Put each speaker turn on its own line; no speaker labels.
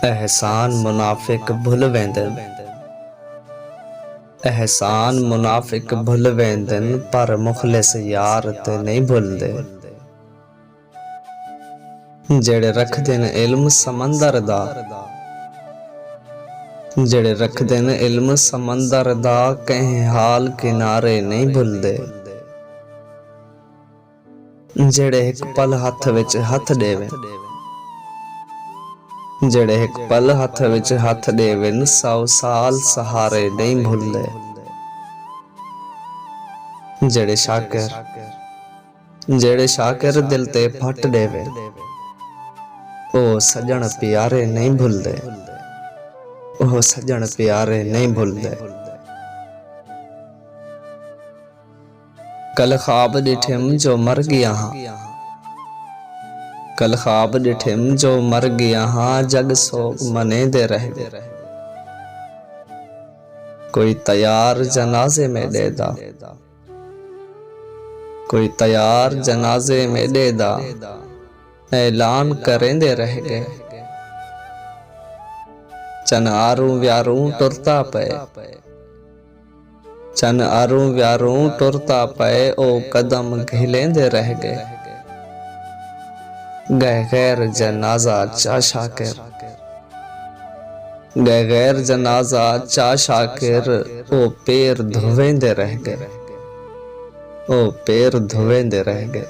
एहसान मुनाफिक भुल वेंदन। एहसान मुनाफिक भुल वेंदन पर मुखलिस यार ते नहीं भुलदे। जेड़े रखदे न इल्म समंदर दा, जेड़े रखदे न इल्म समंदर दा कहीं हाल किनारे नहीं भुलदे। जेड़े एक पल हथ विच हथ देवे, जेड़े एक पल हथ विच हथ देवन 100 साल सहारे नहीं भुलदे। जेड़े शाकिर दिल ते फट देवे, ओ सजन प्यारे नहीं भुलदे। ओ सजन प्यारे नहीं भुलदे। कल ख्वाब डिठिम जो मर गया हाँ, कल ख्वाब डिठिम जो मर गया हाँ, जग सोग मने दे रह गए। कोई तैयार जनाजे में दे दा, कोई तैयार जनाजे में दे दा, ऐलान करेंदे रह गए। चन आरू व्यारू टुरता पे, चन आरू व्यारू टुरता पे, ओ कदम घिलेंदे रह गए। गए गैर जनाजा चा शाकिर, गए गैर जनाजा चा शाकिर, ओ पैर धोवेंदे रह गए। ओ पैर धोवेंदे रह गए।